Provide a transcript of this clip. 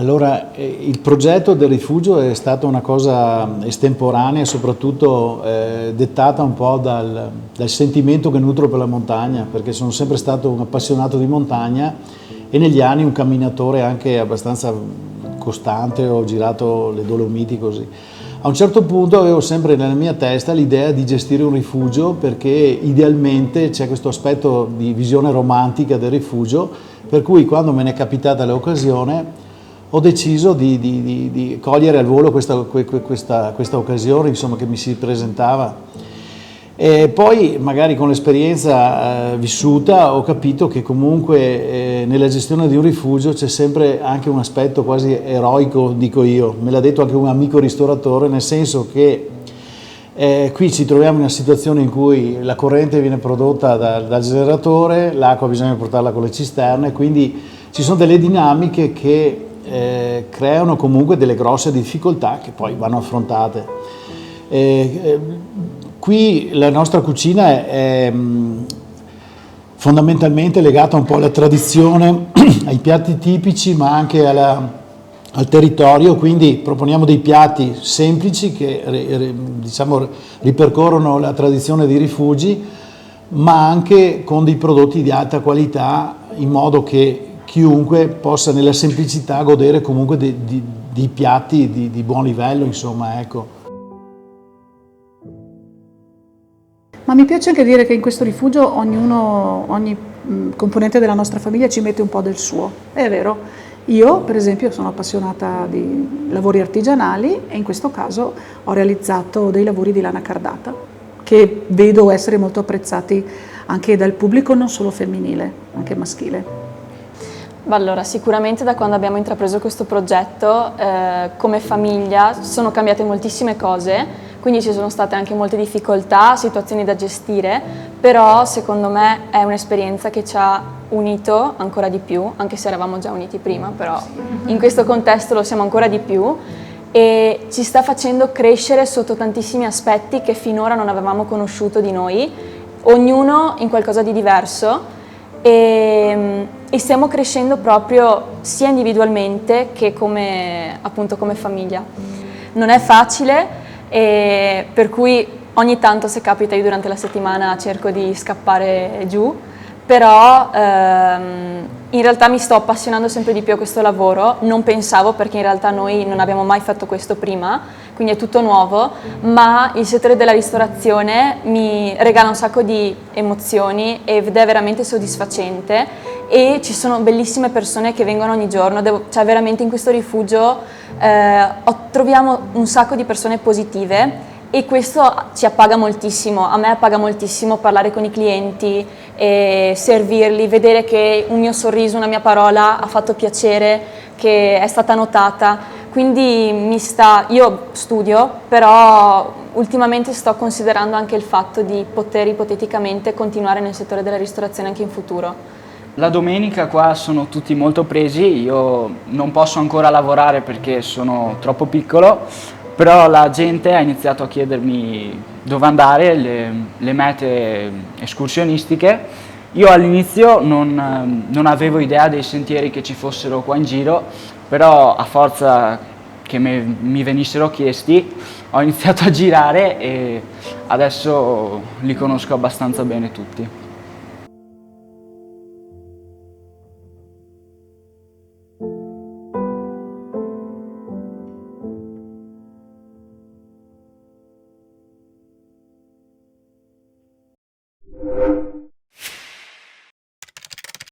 Allora, il progetto del rifugio è stata una cosa estemporanea, soprattutto dettata un po' dal sentimento che nutro per la montagna, perché sono sempre stato un appassionato di montagna e negli anni un camminatore anche abbastanza costante, ho girato le Dolomiti così. A un certo punto avevo sempre nella mia testa l'idea di gestire un rifugio, perché idealmente c'è questo aspetto di visione romantica del rifugio, per cui quando me ne è capitata l'occasione ho deciso di cogliere al volo questa occasione, insomma, che mi si presentava. E poi magari con l'esperienza vissuta ho capito che comunque nella gestione di un rifugio c'è sempre anche un aspetto quasi eroico, dico io, me l'ha detto anche un amico ristoratore, nel senso che qui ci troviamo in una situazione in cui la corrente viene prodotta dal generatore, l'acqua bisogna portarla con le cisterne, quindi ci sono delle dinamiche che creano comunque delle grosse difficoltà che poi vanno affrontate. Qui la nostra cucina è fondamentalmente legata un po' alla tradizione, ai piatti tipici, ma anche al territorio, quindi proponiamo dei piatti semplici che diciamo, ripercorrono la tradizione dei rifugi, ma anche con dei prodotti di alta qualità, in modo che chiunque possa nella semplicità godere comunque di piatti di buon livello, insomma, ecco. Ma mi piace anche dire che in questo rifugio ogni componente della nostra famiglia ci mette un po' del suo, è vero. Io per esempio sono appassionata di lavori artigianali e in questo caso ho realizzato dei lavori di lana cardata che vedo essere molto apprezzati anche dal pubblico, non solo femminile, anche maschile. Allora, sicuramente da quando abbiamo intrapreso questo progetto, come famiglia sono cambiate moltissime cose, quindi ci sono state anche molte difficoltà, situazioni da gestire, però secondo me è un'esperienza che ci ha unito ancora di più, anche se eravamo già uniti prima, però in questo contesto lo siamo ancora di più e ci sta facendo crescere sotto tantissimi aspetti che finora non avevamo conosciuto di noi, ognuno in qualcosa di diverso. E stiamo crescendo proprio sia individualmente che appunto come famiglia. Non è facile, per cui ogni tanto se capita io durante la settimana cerco di scappare giù, però in realtà mi sto appassionando sempre di più a questo lavoro, non pensavo perché in realtà noi non abbiamo mai fatto questo prima, quindi è tutto nuovo, ma il settore della ristorazione mi regala un sacco di emozioni ed è veramente soddisfacente e ci sono bellissime persone che vengono ogni giorno, cioè veramente in questo rifugio troviamo un sacco di persone positive e questo ci appaga moltissimo, a me appaga moltissimo parlare con i clienti, e servirli, vedere che un mio sorriso, una mia parola ha fatto piacere, che è stata notata, quindi io studio, però ultimamente sto considerando anche il fatto di poter ipoteticamente continuare nel settore della ristorazione anche in futuro. La domenica qua sono tutti molto presi, io non posso ancora lavorare perché sono troppo piccolo, però la gente ha iniziato a chiedermi dove andare, le mete escursionistiche. Io all'inizio non avevo idea dei sentieri che ci fossero qua in giro, però a forza che mi venissero chiesti ho iniziato a girare e adesso li conosco abbastanza bene tutti.